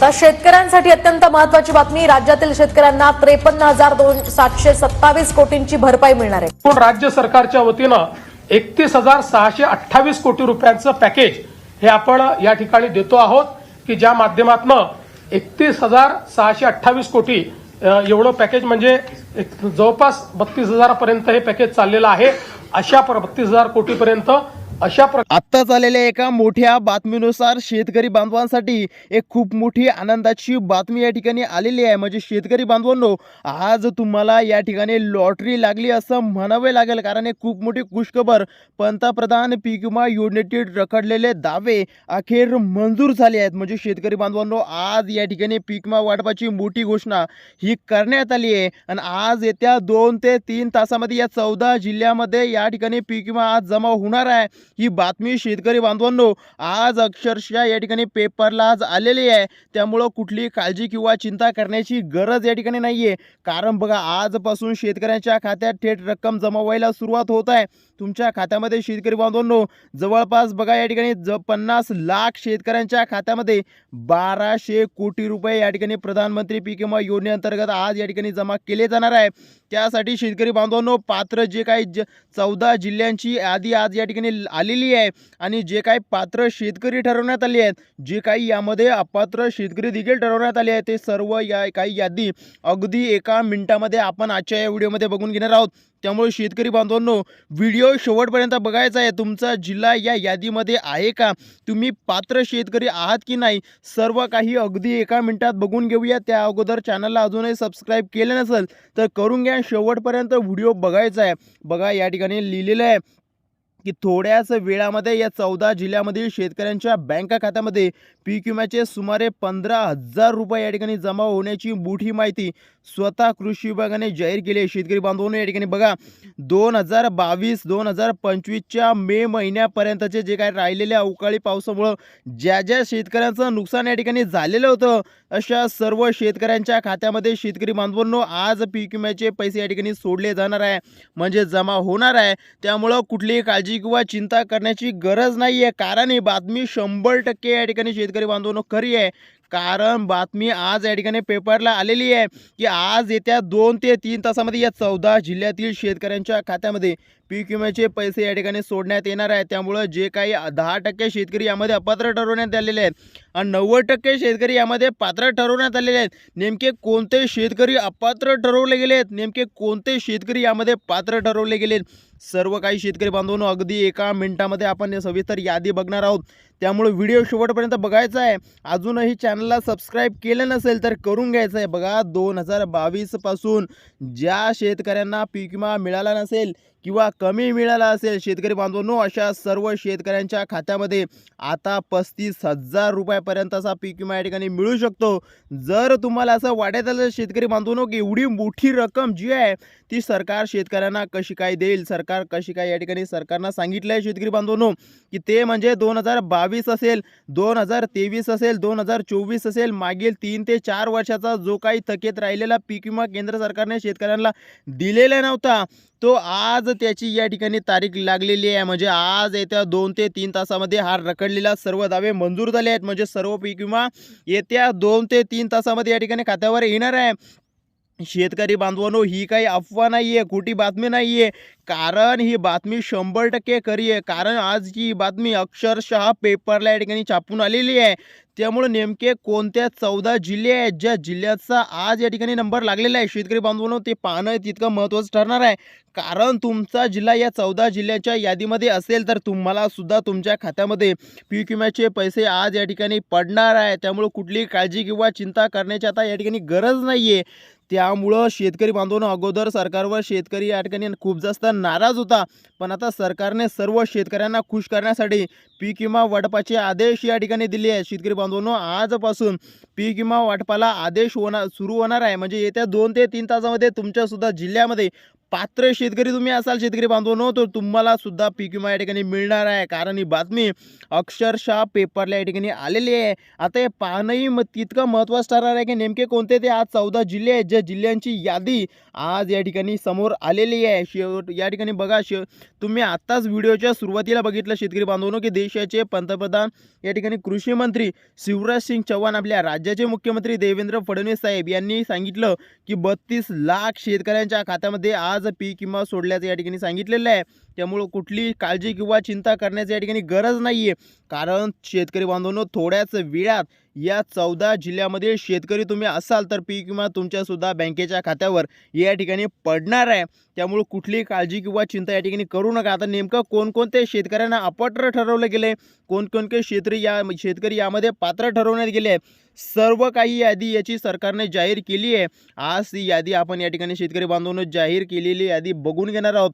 आता शेतकऱ्यांसाठी अत्यंत महत्त्वाची बातमी, राज्यातील शेतकऱ्यांना 53,727 कोटींची भरपाई मिळणार आहे। पण राज्य सरकारच्या वतीनं 31,628 कोटी रुपयांचं पॅकेज हे आपण या ठिकाणी देतो आहोत की ज्या माध्यमातून 31,628 कोटी एवढं पॅकेज म्हणजे जवळपास 32,000 पर्यंत हे पॅकेज चाललेलं आहे। अशा 32,000 कोटी पर्यंत आत्ताच आलेल्या एका मोठ्या बातमीनुसार शेतकरी बांधवांसाठी एक खूप मोठी आनंदाची बातमी या ठिकाणी आलेली आहे। म्हणजे शेतकरी बांधवांनो, आज तुम्हाला या ठिकाणी लॉटरी लागली असं म्हणावे लागेल, कारण एक खूप मोठी खुशखबर, पंतप्रधान पीक विमा योजनेतील रखडलेले दावे अखेर मंजूर झाले आहेत। म्हणजे शेतकरी बांधवांनो, आज या ठिकाणी पीक विमा वाटपाची मोठी घोषणा ही करण्यात आली आहे आणि आज येत्या 2 ते 3 तासामध्ये या 14 जिल्ह्यामध्ये या ठिकाणी पीक विमा आज जमा होणार आहे। ही बातमी शेतकरी बांधवांनो आज अक्षरशः या ठिकाणी पेपरला आज आलेली आहे, त्यामुळे कुठली काळजी किंवा चिंता करण्याची गरज या ठिकाणी नाहीये। कारण बघा, आजपासून शेतकऱ्यांच्या खात्यात थेट रक्कम जमा व्हायला सुरुवात होत आहे। तुमच्या खात्यामध्ये शेतकरी बांधवांनो जवळपास बघा या ठिकाणी 50 लाख शेतकऱ्यांच्या खात्यामध्ये 1200 कोटी रुपये या ठिकाणी प्रधानमंत्री पीक विमा योजनेअंतर्गत आज या ठिकाणी जमा केले जाणार आहे। त्यासाठी शेतकरी बांधवांनो, पात्र जे काही 14 जिल्ह्यांची यादी आज या ठिकाणी आलेली आहे आणि जे काही पात्र शेतकरी ठरवण्यात आले आहेत, जे काही यामध्ये अपात्र शेतकरी देखील ठरवण्यात आले आहेत, ते सर्व या काही यादी अगदी एका मिनिटामध्ये आपण आजच्या या व्हिडिओमध्ये बघून घेणार आहोत। त्यामुळे शेतकरी बांधवांनो, व्हिडिओ शेवटपर्यंत बघायचा आहे। तुमचा जिल्हा या यादीमध्ये आहे का, तुम्ही पात्र शेतकरी आहात की नाही, सर्व काही अगदी एका मिनिटात बघून घेऊया। त्या अगोदर चॅनलला अजूनही सबस्क्राईब केले नसेल तर करून घ्या, शेवटपर्यंत व्हिडिओ बघायचा आहे। बघा या ठिकाणी लिहिलेलं आहे की थोड्याच वेळामध्ये या 14 जिल्ह्यामधील शेतकऱ्यांच्या बँक खात्यामध्ये पीक विम्याचे सुमारे 15,000 रुपये या ठिकाणी जमा होण्याची मोठी माहिती स्वतः कृषी विभागाने जाहीर केली आहे। शेतकरी बांधवांनो, या ठिकाणी बघा 2022-2025च्या मे महिन्यापर्यंतचे जे काही राहिलेल्या अवकाळी पावसामुळे ज्या शेतकऱ्यांचं नुकसान या ठिकाणी झालेलं होतं, अशा सर्व शेतकऱ्यांच्या खात्यामध्ये शेतकरी बांधवांनो आज पीक विम्याचे पैसे या ठिकाणी सोडले जाणार आहे, म्हणजे जमा होणार आहे। त्यामुळं कुठलीही काळजी किंवा चिंता करण्याची गरज नाही आहे, कारण ही बातमी 100% या ठिकाणी शेतकरी बांधवांनो खरी आहे। कारण बातमी आज या ठिकाणी पेपरला आलेली आहे की आज येत्या 2 ते 3 तासामध्ये या 14 जिल्ह्यातील शेतकऱ्यांच्या खात्यामध्ये पीक विम्याचे पैसे या ठिकाणी सोडण्यात येणार आहे। त्यामुळे जे काही 10% शेतकरी यामध्ये अपात्र ठरवण्यात आलेले आहेत आणि 90% शेतकरी यामध्ये पात्र ठरवण्यात आलेले आहेत। नेमके कोणते शेतकरी अपात्र ठरवले गेले आहेत, नेमके कोणते शेतकरी यामध्ये पात्र ठरवले गेलेत, सर्व काही शेतकरी बांधवांनो अगदी एका मिनिटामध्ये आपण सविस्तर यादी बघणार आहोत। त्यामुळे व्हिडिओ शेवटपर्यंत बघायचा आहे। अजूनही चॅनलला सबस्क्राईब केलं नसेल तर करून घ्यायचं आहे। बघा 2022 पासून ज्या शेतकऱ्यांना पीक विमा मिळाला नसेल किंवा कमी मिळाला असेल, शेतकरी बांधवांनो अशा सर्व शेतकऱ्यांच्या खात्यामध्ये आता 35,000 रुपयापर्यंतचा पीक विमा या ठिकाणी मिळू शकतो। जर तुम्हाला असं वाटत असेल शेतकरी बांधवांनो की एवढी मोठी रक्कम जी आहे ती सरकार शेतकऱ्यांना कशी काय देईल, सरकार कशी काय या ठिकाणी सरकारनं सांगितलं आहे शेतकरी बांधवांनो की ते म्हणजे 2022 असेल, 2023 असेल, 2024 असेल, मागील 3 ते 4 वर्षाचा जो काही थकीत राहिलेला पीक विमा केंद्र सरकारने शेतकऱ्यांना दिलेला नव्हता, तो आज त्याची या ठिकाणी तारीख लागलेली आहे। म्हणजे आज येत्या 2 ते 3 तासामध्ये हा रखडलेला सर्व दावे मंजूर झाले आहेत। म्हणजे सर्व पीक विमा येत्या 2 ते 3 तासामध्ये या ठिकाणी खात्यावर येणार आहे। शेतकरी बांधवांनो, ही काही अफवा नाहीये, खोटी बातमी नाहीये, कारण ही बातमी 100% खरी आहे। कारण आज ही बातमी अक्षरशः पेपरला या ठिकाणी छापून आलेली आहे। त्यामुळे नेमके कोणत्या 14 जिल्हे आहेत, ज्या जिल्ह्याचा आज या ठिकाणी नंबर लागलेला आहे, शेतकरी बांधवांनो ते पाहणं तितकं महत्त्वाचं ठरणार आहे। कारण तुमचा जिल्हा या 14 जिल्ह्यांच्या यादीमध्ये असेल तर तुम्हाला सुद्धा तुमच्या खात्यामध्ये पीक विम्याचे पैसे आज या ठिकाणी पडणार आहे। त्यामुळे कुठलीही काळजी किंवा चिंता करण्याची आता या ठिकाणी गरज नाहीये। त्यामुळं शेतकरी बांधवांनो, अगोदर सरकारवर शेतकरी या ठिकाणी खूप जास्त नाराज होता, पण आता सरकारने सर्व शेतकऱ्यांना खुश करण्यासाठी पीक विमा वाटपाचे आदेश या ठिकाणी दिले आहेत। शेतकरी बांधवांनो, आजपासून पीक विमा वाटपाला आदेश सुरू होणार आहे। म्हणजे येत्या 2 ते 3 तासामध्ये तुमच्या सुद्धा जिल्ह्यामध्ये पात्र शेतकरी तुम्ही असाल शेतकरी बांधवांनो, तर तुम्हाला सुद्धा पीक विमा या ठिकाणी मिळणार आहे. कारण ही बातमी अक्षरशः पेपरला या ठिकाणी आलेली आहे. आता हे पाहणंही तितकं महत्त्वाचं ठरणार आहे की नेमके कोणते ते आज 14 जिल्हे आहेत, ज्या जिल्ह्यांची यादी आज या ठिकाणी समोर आलेली आहे. या ठिकाणी बघा, तुम्ही आत्ताच व्हिडिओच्या सुरुवातीला बघितलं शेतकरी बांधवांनो की देशाचे पंतप्रधान या ठिकाणी कृषी मंत्री शिवराज सिंग चौहान, आपल्या राज्याचे मुख्यमंत्री देवेंद्र फडणवीस साहेब यांनी सांगितलं की 32 लाख शेतकऱ्यांच्या खात्यामध्ये आज पीक विमा सोडल्याचं या ठिकाणी सांगितलेलं आहे. त्यामुळं कुठली काळजी किंवा चिंता करण्याची या ठिकाणी गरज नाही आहे. कारण शेतकरी बांधवांनो, थोड्याच वेळात या 14 जिल्ह्यामध्ये शेतकरी तुम्ही असाल तर पीक विमा तुमच्यासुद्धा बँकेच्या खात्यावर या ठिकाणी पडणार आहे. त्यामुळे कुठलीही काळजी किंवा चिंता या ठिकाणी करू नका. आता नेमकं कोणकोणत्या शेतकऱ्यांना अपात्र ठरवलं गेले, कोणकोणते शेतकरी यामध्ये पात्र ठरवण्यात गेले, सर्व काही यादी याची सरकारने जाहीर केली आहे. आज ती यादी आपण या ठिकाणी शेतकरी बांधवांनो जाहीर केलेली यादी बघून घेणार आहोत.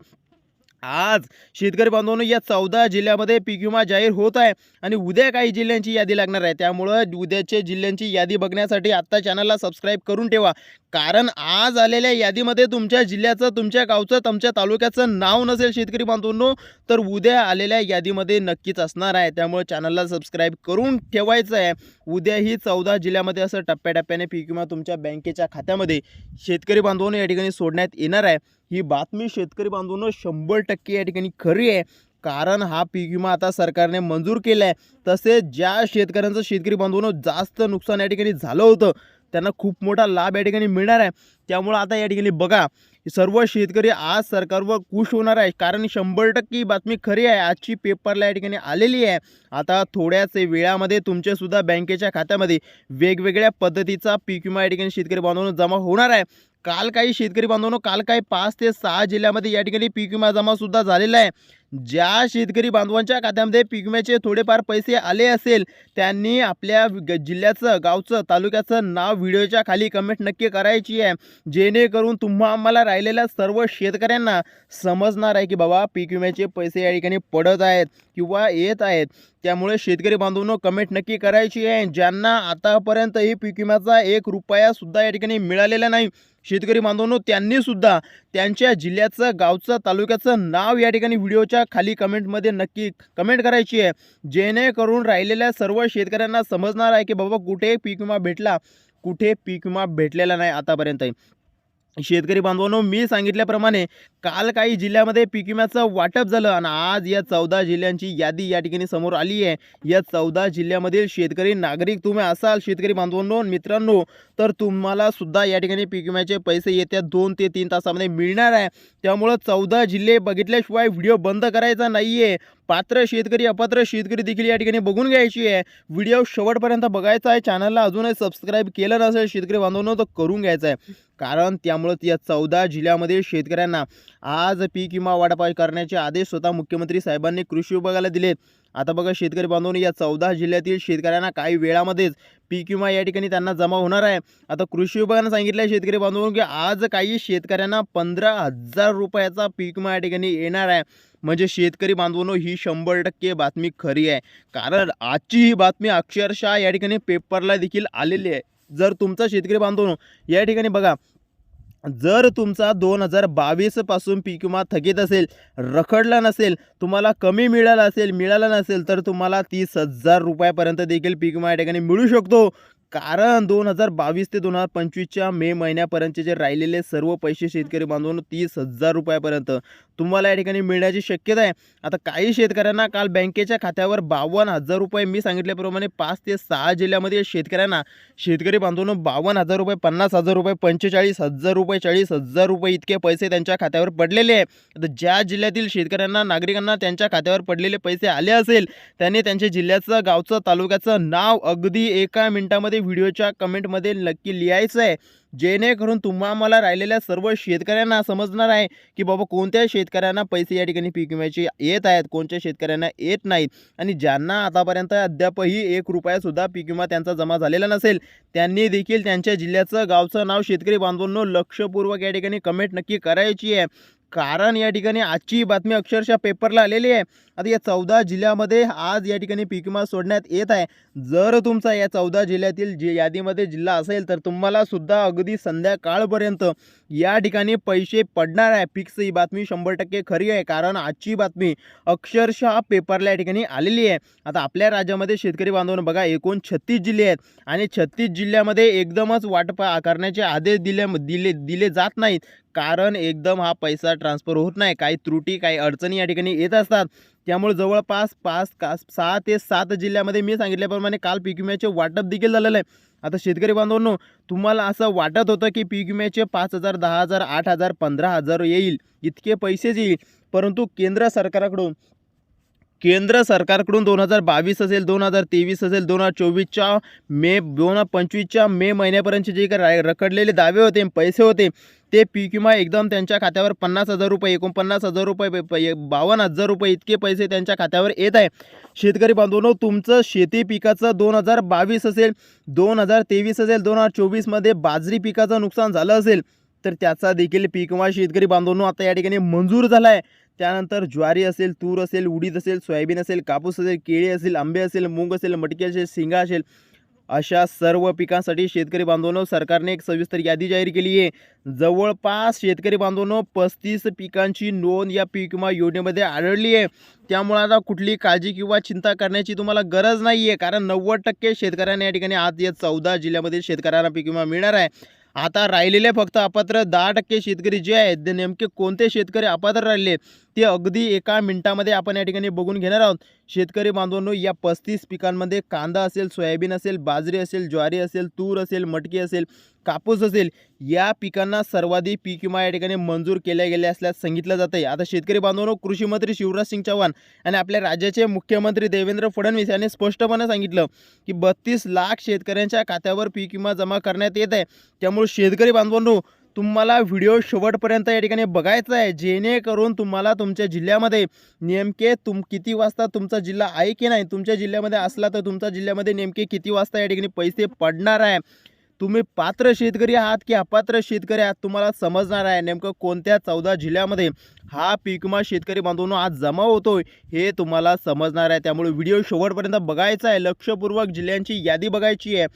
आज शेतकरी बांधवांनो, या 14 जिल्ह्यामध्ये पीक विमा जाहीर होत आहे आणि उद्या काही जिल्ह्यांची यादी लागणार आहे. त्यामुळं उद्याच्या जिल्ह्यांची यादी बघण्यासाठी आत्ता चॅनलला सबस्क्राईब करून ठेवा. कारण आज आलेल्या यादीमध्ये तुमच्या जिल्ह्याचं, तुमच्या गावचं, तुमच्या तालुक्याचं नाव नसेल शेतकरी बांधवांनो, तर उद्या आलेल्या यादीमध्ये नक्कीच असणार आहे. त्यामुळे चॅनलला सबस्क्राईब करून ठेवायचं आहे. उद्याही 14 जिल्ह्यामध्ये असं टप्प्याटप्प्याने पीक विमा तुमच्या बँकेच्या खात्यामध्ये शेतकरी बांधवांनो या ठिकाणी सोडण्यात येणार आहे. ही बातमी शेतकरी बांधवांनो 100% या ठिकाणी खरी आहे. कारण हा पीक विमा आता सरकारने मंजूर केला आहे. तसेच ज्या शेतकऱ्यांचं शेतकरी बांधवांनो जास्त नुकसान या ठिकाणी झालं होतं, त्यांना खूप मोठा लाभ या ठिकाणी मिळणार आहे. त्यामुळं आता या ठिकाणी बघा, सर्व शेतकरी आज सरकारवर खुश होणार आहे. कारण 100% ही बातमी खरी आहे. आजची पेपरला या ठिकाणी आलेली आहे. आता थोड्याच वेळामध्ये तुमच्यासुद्धा बँकेच्या खात्यामध्ये वेगवेगळ्या पद्धतीचा पीक विमा या ठिकाणी शेतकरी बांधवांनो जमा होणार आहे. काल काही शेतकरी बांधवांनो, काल काही 5 ते 6 जिल्ह्यामध्ये या ठिकाणी पीक विमा जमासुद्धा झालेला आहे. ज्या शेतकरी बांधवांच्या खात्यामध्ये पीक विम्याचे थोडेफार पैसे आले असेल, त्यांनी आपल्या जिल्ह्याचं, गावचं, तालुक्याचं नाव व्हिडिओच्या खाली कमेंट नक्की करायची आहे. जेणेकरून आम्हाला राहिलेल्या सर्व शेतकऱ्यांना समजणार आहे की बाबा पीक विम्याचे पैसे या ठिकाणी पडत आहेत किंवा येत आहेत. त्यामुळे शेतकरी बांधवांनो कमेंट नक्की करायची आहे. ज्यांना आतापर्यंतही पीक विम्याचा 1 रुपयासुद्धा या ठिकाणी मिळालेला नाही शेतकरी बांधवांनो, त्यांनीसुद्धा त्यांच्या जिल्ह्याचं, गावचं, तालुक्याचं नाव या ठिकाणी व्हिडिओच्या खाली कमेंटमध्ये नक्की कमेंट करायची आहे. जेणेकरून राहिलेल्या सर्व शेतकऱ्यांना समजणार आहे की बाबा कुठे पीक विमा भेटला, कुठे पीक विमा भेटलेला नाही आतापर्यंत. शेतकरी बांधवांनो, मी सांगितल्याप्रमाणे काल काही जिल्ह्यामध्ये पीक विम्याचं वाटप झालं आणि आज या 14 जिल्ह्यांची यादी या ठिकाणी समोर आली आहे. या 14 जिल्ह्यामधील शेतकरी नागरिक तुम्ही असाल शेतकरी बांधवांनो, मित्रांनो, तर तुम्हाला सुद्धा या ठिकाणी पीक विम्याचे पैसे येत्या 2 ते 3 तासामध्ये मिळणार आहे. त्यामुळं 14 जिल्हे बघितल्याशिवाय व्हिडिओ बंद करायचा नाही आहे. पात्र शेतकरी, अपात्र शेतकरी देखील या ठिकाणी बघून घ्यायची आहे. व्हिडिओ शेवटपर्यंत बघायचा आहे. चॅनलला अजूनही सबस्क्राईब केलं नसेल शेतकरी बांधवांनो, तर करून घ्यायचं आहे. कारण त्यामुळं या 14 जिल्ह्यामध्ये शेतकऱ्यांना आज पीक विमा वाटप करण्याचे आदेश स्वतः मुख्यमंत्री साहेबांनी कृषी विभागाला दिलेत. आता बघा शेतकरी बांधवांनो, या 14 जिल्ह्यातील शेतकऱ्यांना काही वेळामध्येच पीक विमा या ठिकाणी त्यांना जमा होणार आहे. आता कृषी विभागानं सांगितलं आहे शेतकरी बांधवांनो की आज काही शेतकऱ्यांना 15,000 रुपयाचा पीक विमा या ठिकाणी येणार आहे. म्हणजे शेतकरी बांधवांनो, ही 100% बातमी खरी आहे. कारण आजची ही बातमी अक्षरशः या ठिकाणी पेपरला देखील आलेली आहे. जर तुमचा शेतकरी बांधवांनो या ठिकाणी बघा, जर तुमचा 2022 पासून पीक विमा थकीत असेल, रखडला नसेल, तुम्हाला कमी मिळाला नसेल, तर तुम्हाला 30,000 रुपयापर्यंत देखील पीक विमा या ठिकाणी मिळू शकतो. कारण 2022 ते 2025च्या मे महिन्यापर्यंतचे जे राहिलेले सर्व पैसे शेतकरी बांधवांनो 30,000 रुपयापर्यंत तुम्हाला या ठिकाणी मिळण्याची शक्यता आहे. आता काही शेतकऱ्यांना काल बँकेच्या खात्यावर 52,000 रुपये, मी सांगितल्याप्रमाणे 5 ते 6 जिल्ह्यामध्ये शेतकऱ्यांना, शेतकरी बांधवांनो 52,000 रुपये, 50,000 रुपये, 45,000 रुपये, 40,000 रुपये इतके पैसे त्यांच्या खात्यावर पडलेले आहे. आता ज्या जिल्ह्यातील शेतकऱ्यांना, नागरिकांना त्यांच्या खात्यावर पडलेले पैसे आले असेल, त्यांनी त्यांच्या जिल्ह्याचं, गावचं, तालुक्याचं नाव अगदी एका मिनिटामध्ये व्हिडिओच्या कमेंटमध्ये नक्की लिहायचं आहे. जेणेकरून मला राहिलेल्या सर्व शेतकऱ्यांना समजणार आहे की बाबा कोणत्या शेतकऱ्यांना पैसे या ठिकाणी पीक विम्याचे येत आहेत, कोणत्या शेतकऱ्यांना येत नाहीत. आणि ज्यांना आतापर्यंत अद्यापही 1 रुपयासुद्धा पीक विमा त्यांचा जमा झालेला नसेल, त्यांनी देखील त्यांच्या जिल्ह्याचं, गावचं नाव शेतकरी बांधवांनो लक्षपूर्वक या ठिकाणी कमेंट नक्की करायची आहे. कारण या ठिकाणी आजची बातमी अक्षरशः पेपरला आलेली आहे। आता या 14 जिल्ह्यामध्ये आज या ठिकाणी पीक विमा सोडण्यात येत आहे। जर तुमचा या 14 जिल्ह्यातील यादीमध्ये जिल्हा असेल तर तुम्हाला सुद्धा अगदी संध्याकाळपर्यंत या ठिकाणी पैसे पडणार आहे। फिक्स ही बातमी 100% खरी आहे, कारण आजची बातमी अक्षरशः पेपरला या ठिकाणी आलेली आहे। आता आपल्या राज्यामध्ये शेतकरी बांधवांनो बघा, एकूण 36 जिल्हे आहेत आणि 36 जिल्ह्यामध्ये एकदमच वाटप करण्याचे आदेश दिले जात नाहीत, कारण एकदम हा पैसा ट्रान्सफर होत नाही। काही त्रुटी, काही अडचणी या ठिकाणी येत असतात। त्यामुळे जवळपास 6 ते 7 जिल्ह्यामध्ये मी सांगितल्याप्रमाणे काल पीक विम्याचे वाटप देखील झालेलं आहे। आता शेतकरी बांधवांनो, तुम्हाला असं वाटत होतं की पीक विम्याचे 5,000, 10,000, 8,000, 15,000 येईल, इतके पैसेच येईल, परंतु केंद्र सरकारकडून 2022 असेल, 2023 असेल, 2024च्या मे 2025च्या मे महिन्यापर्यंतचे जे काही रखडलेले दावे होते, पैसे होते, ते पीक विमा एकदम त्यांच्या खात्यावर 50,000 रुपये, 49,000 रुपये, 52,000 रुपये इतके पैसे त्यांच्या खात्यावर येत आहे। शेतकरी बांधवांनो, तुमचं शेती पिकाचं 2022 असेल, 2023 असेल, 2024मध्ये बाजरी पिकाचं नुकसान झालं असेल तर त्याचा देखील पीक विमा शेतकरी बांधवांनो आता या ठिकाणी मंजूर झाला आहे। त्यानंतर ज्वारी असेल, तूर असेल, उडीद असेल, सोयाबीन असेल, कापूस असेल, केळी असेल, आंबे असेल, मूग असेल, मटकी असेल, शेंगा असेल, अशा सर्व पिकांसाठी शेतकरी बांधवांनो सरकारने एक सविस्तर यादी जाहीर केली आहे। जवळपास शेतकरी बांधवांनो 35 पिकांची नोंद या पीक विमा योजनेमध्ये आढळली आहे। त्यामुळे आता कुठली काळजी किंवा चिंता करण्याची तुम्हाला गरज नाही आहे, कारण 90% शेतकऱ्यांना या ठिकाणी आज या 14 जिल्ह्यामध्ये शेतकऱ्यांना पीक विमा मिळणार आहे। आता राहिलेले फक्त अपात्र 10% शेतकरी जे आहेत, ते नेमके कोणते शेतकरी अपात्र राहिले ते अगदी एका मिनिटामध्ये आपण या ठिकाणी बघून घेणार आहोत। शेतकरी बांधवांनो, या 35 पिकांमध्ये कांदा असेल, सोयाबीन असेल, बाजरी असेल, ज्वारी असेल, तूर असेल, मटकी असेल, कापूस असेल, या पिकांना सर्वाधिक पीक विमा या ठिकाणी मंजूर केले गेले असल्यास सांगितलं जात आहे। आता शेतकरी बांधवांनो, कृषी मंत्री शिवराज सिंग चौहान आणि आपल्या राज्याचे मुख्यमंत्री देवेंद्र फडणवीस यांनी स्पष्टपणे सांगितलं की 32 लाख शेतकऱ्यांच्या खात्यावर पीक विमा जमा करण्यात येत आहे। त्यामुळे शेतकरी बांधवांनो, तुम्हाला व्हिडिओ शेवटपर्यंत या ठिकाणी बघायचा आहे, जेणेकरून तुम्हाला तुमच्या जिल्ह्यामध्ये नेमके किती वाजता तुमचा जिल्हा आहे की नाही, तुमच्या जिल्ह्यामध्ये असला तर तुमच्या जिल्ह्यामध्ये नेमके किती वाजता या ठिकाणी पैसे पडणार आहे, तुम्ही पात्र शेतकरी आहात की अपात्र शेतकरी आहात, तुम्हाला समजणार आहे नेमकं कोणत्या 14 जिल्ह्यामध्ये हा पीक विमा शेतकरी बांधवांनो आज जमा होतोय हे तुम्हाला समजणार आहे। त्यामुळे व्हिडिओ शेवटपर्यंत बघायचा आहे, लक्षपूर्वक जिल्ह्यांची यादी बघायची आहे।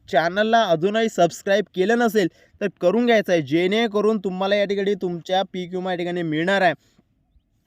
चॅनलला अजूनही सबस्क्राईब केलं नसेल तर करून घ्यायचं आहे, जेणेकरून तुम्हाला या ठिकाणी तुमच्या पीक विमा या ठिकाणी मिळणार आहे।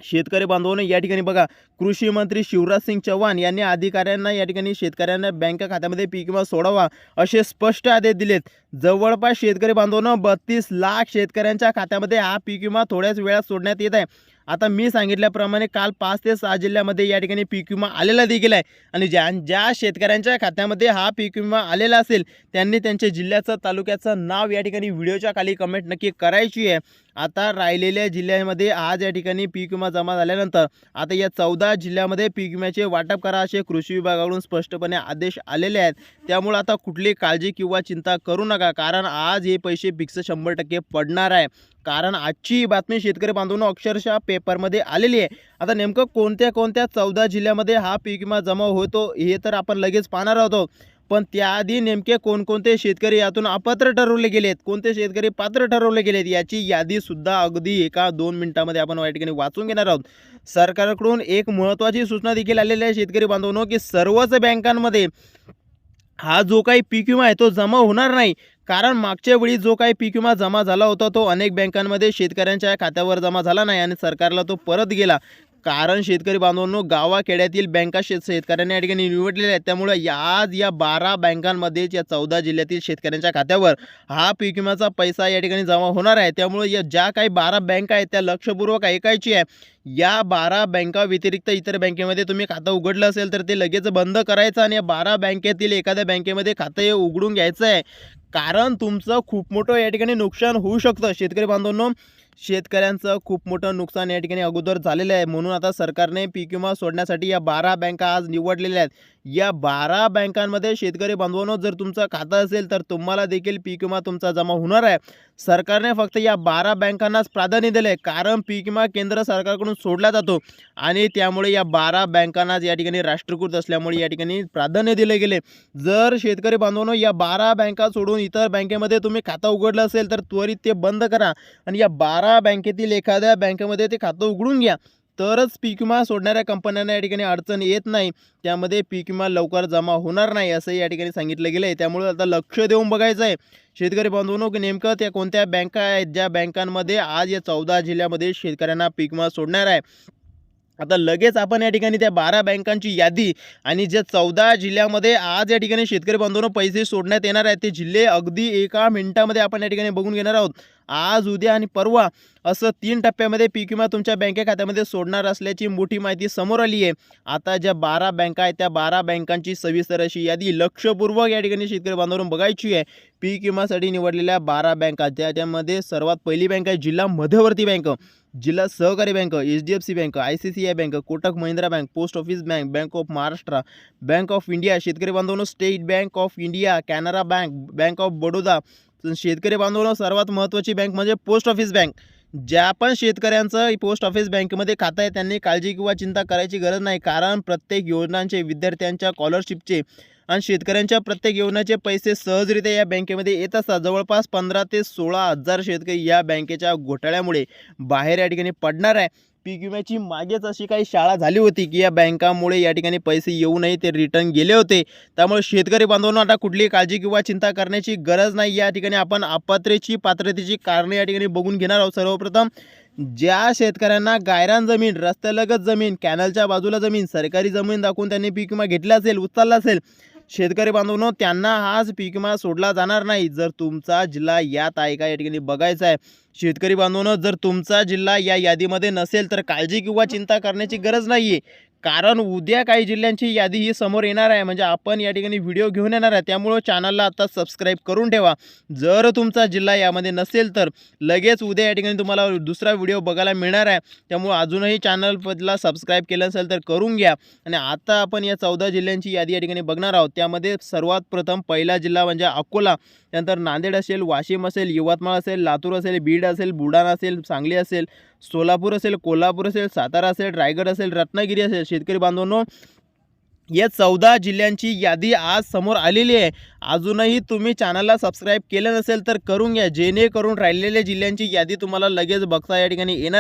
शेतकरी बांधवांनो, या ठिकाणी बघा, कृषी मंत्री शिवराज सिंग चौहान यांनी अधिकाऱ्यांना या ठिकाणी शेतकऱ्यांना बँक खात्यामध्ये पीक विमा सोडावा असे स्पष्ट आदेश दिलेत। जवळपास शेतकरी बांधवांनो 32 लाख शेतकऱ्यांच्या खात्यामध्ये हा पीक विमा थोड्याच वेळात सोडण्यात येत आहे। आता मी सांगितल्याप्रमाणे काल 5 ते 6 जिल्ह्यामध्ये या ठिकाणी पीक विमा आलेला देखील आहे आणि ज्या शेतकऱ्यांच्या खात्यामध्ये हा पीक विमा आलेला असेल त्यांनी त्यांच्या जिल्ह्याचं, तालुक्याचं नाव या ठिकाणी व्हिडिओच्या खाली कमेंट नक्की करायची आहे। आता राहिलेल्या जिल्ह्यामध्ये आज या ठिकाणी पीक विमा जमा झाल्यानंतर आता या 14 जिल्ह्यामध्ये पीक विम्याचे वाटप करा असे कृषी विभागाकडून स्पष्टपणे आदेश आलेले आहेत। त्यामुळे आता कुठली काळजी किंवा चिंता करू नका, कारण आज हे पैसे फिक्स 100% पडणार आहे। कारण आजची बातमी शेतकरी बांधवांनो अक्षरशः पेपरमध्ये आलेली आहे। आता नेमकं कोणत्या 14 जिल्ह्यामध्ये हा पीक विमा जमा होतो हे तर आपण लगेच पाहणार आहोत, पण त्याआधी नेमके कोणकोणते शेतकरी यातून अपात्र ठरवले गेलेत, कोणते शेतकरी पात्र ठरवले गेलेत, याची यादी सुद्धा अगदी 1-2 मिनिटांमध्ये आपण या ठिकाणी वाचून घेणार आहोत। सरकारकडून एक महत्त्वाची सूचना देखील आलेली आहे शेतकरी बांधवांनो की सर्वच बँकांमध्ये हा जो काही पीक विमा आहे तो जमा होणार नाही, कारण मागच्या वेळी जो काही पीक विमा जमा झाला होता तो अनेक बँकांमध्ये शेतकऱ्यांच्या खात्यावर जमा झाला नाही आणि सरकारला तो परत गेला। कारण शेतकरी बांधवांनो गावाखेड्यातील बँका शेतकऱ्यांना या ठिकाणी निवडलेल्या आहेत। त्यामुळे आज या 12 बँकांमध्ये या 14 जिल्ह्यातील शेतकऱ्यांच्या खात्यावर हा पीक विम्याचा पैसा या ठिकाणी जमा होणार आहे। त्यामुळे या ज्या काही 12 बँका आहेत त्या लक्षपूर्वक ऐकायची आहे। या 12 बँका व्यतिरिक्त इतर बँकेमध्ये तुम्ही खातं उघडलं असेल तर ते लगेच बंद करायचं आणि या 12 बँकेतील एखाद्या बँकेमध्ये खातं हे उघडून घ्यायचं आहे, कारण तुमचं खूप मोठं या ठिकाणी नुकसान होऊ शकतं। शेतकरी बांधवांनो, शेतकऱ्यांचं खूप मोठं नुकसान या ठिकाणी अगोदर झालेलं आहे, म्हणून आता सरकारने पीक विमा सोडण्यासाठी या 12 बँका आज निवडलेल्या आहेत। या 12 बँकांमध्ये शेतकरी बांधवांनो जर तुमचं खातं असेल तर तुम्हाला देखील पीक विमा तुमचा जमा होणार आहे. सरकारने फक्त या 12 बँकांनाच प्राधान्य दिले आहे, कारण पीक विमा केंद्र सरकारकडून सोडला जातो आणि त्यामुळे या 12 बँकांनाच या ठिकाणी राष्ट्रीयकृत असल्यामुळे या ठिकाणी प्राधान्य दिले गेले. जर शेतकरी बांधवांनो या 12 बँका सोडून इतर बँकेमध्ये तुम्ही खातं उघडलं असेल तर त्वरित ते बंद करा आणि या 12 बँकेतील एखाद्या बँकेमध्ये ते खातं उघडून घ्या. तरच पीक विमा सोडणाऱ्या कंपन्यांना या ठिकाणी अडचण येत नाही, त्यामध्ये पीक विमा लवकर जमा होणार नाही असं या ठिकाणी सांगितलं गेलं आहे. त्यामुळे आता लक्ष देऊन बघायचं आहे शेतकरी बांधवांनो की नेमकं त्या कोणत्या बँका आहेत ज्या बँकांमध्ये आज या 14 जिल्ह्यामध्ये शेतकऱ्यांना पीक विमा सोडणार आहे. आता लगेच आपण या ठिकाणी त्या 12 बँकांची यादी आणि ज्या 14 जिल्ह्यामध्ये आज या ठिकाणी शेतकरी बांधवांनो पैसे सोडण्यात येणार आहेत ते जिल्हे अगदी एका मिनिटामध्ये आपण या ठिकाणी बघून घेणार आहोत. आज, उद्या आणि परवा असं 3 टप्प्यामध्ये पीक विमा तुमच्या बँके खात्यामध्ये सोडणार असल्याची मोठी माहिती समोर आली आहे. आता ज्या 12 बँका आहेत त्या 12 बँकांची सविस्तर अशी यादी लक्षपूर्वक या ठिकाणी शेतकरी बांधवांनो बघायची आहे. पीक विमासाठी निवडलेल्या 12 बँका त्यामध्ये सर्वात पहिली बँक आहे जिल्हा मध्यवर्ती बँक, जिल्हा सहकारी bank, HDFC bank, ICICI bank, Kotak Mahindra bank, post office bank, bank of Maharashtra, bank of India, शेतकरी बांधवांनो state bank of India, Canara bank, bank of Baroda. शेतकरी बांधवांनो सर्वात महत्त्वाची बँक म्हणजे पोस्ट ऑफिस बँक. ज्या पण शेतकऱ्यांचं पोस्ट ऑफिस बँकेमध्ये खातं आहे त्यांनी काळजी किंवा चिंता करायची गरज नाही, कारण प्रत्येक योजनांचे, विद्यार्थ्यांच्या स्कॉलरशिपचे आणि शेतकऱ्यांच्या प्रत्येक योजनेचे पैसे सहजरित्या या बँकेमध्ये येत असतात. जवळपास 15 ते 16 हजार शेतकरी या बँकेच्या घोटाळ्यामुळे बाहेर या ठिकाणी पडणार आहे. पीक विम्याची मागेच अशी काही शाळा झाली होती की या बँकामुळे या ठिकाणी पैसे येऊ नये ते रिटर्न गेले होते. त्यामुळे शेतकरी बांधवांनो आता कुठलीही काळजी किंवा चिंता करण्याची गरज नाही. या ठिकाणी आपण पात्रतेची कारणे या ठिकाणी बघून घेणार आहोत. सर्वप्रथम ज्या शेतकऱ्यांना गायरान जमीन, रस्त्यालगत जमीन, कॅनलच्या बाजूला जमीन, सरकारी जमीन दाखवून त्यांनी पीक विमा घेतला असेल, उचलला असेल, शेतकरी बांधवांनो त्यांना हाच पीक विमा सोडला जाणार नाही. जर तुमचा जिल्हा यात आहे का या ठिकाणी बघायचा आहे. शेतकरी बांधवांनो जर तुमचा जिल्हा या यादीमध्ये नसेल तर काळजी किंवा चिंता करण्याची गरज नाही आहे, कारण उद्या काही जिल्ह्यांची यादी ही समोर येणार आहे, म्हणजे आपण या ठिकाणी व्हिडिओ घेऊन येणार आहे. त्यामुळं चॅनलला आता सबस्क्राईब करून ठेवा. जर तुमचा जिल्हा यामध्ये नसेल तर लगेच उद्या या ठिकाणी तुम्हाला दुसरा व्हिडिओ बघायला मिळणार आहे. त्यामुळे अजूनही चॅनलला सबस्क्राईब केलं असेल तर करून घ्या. आणि आता आपण या 14 जिल्ह्यांची यादी या ठिकाणी बघणार आहोत. त्यामध्ये सर्वात प्रथम पहिला जिल्हा म्हणजे अकोला, त्यानंतर नांदेड असेल, वाशिम असेल, यवतमाळ असेल, लातूर असेल, बीड असेल, बुलढाणा असेल, सांगली असेल, सोलापूर असेल, कोल्हापूर असेल, सातारा असेल, रायगड असेल, रत्नागिरी असेल. शेतकरी बांधवांनो या 14 जिल्ह्यांची यादी आज समोर आलेली आहे. अजूनही तुम्ही चॅनलला सबस्क्राईब केलं नसेल तर करून घ्या, जेणेकरून राहिलेल्या जिल्ह्यांची यादी तुम्हाला लगेच बघता या ठिकाणी येणार.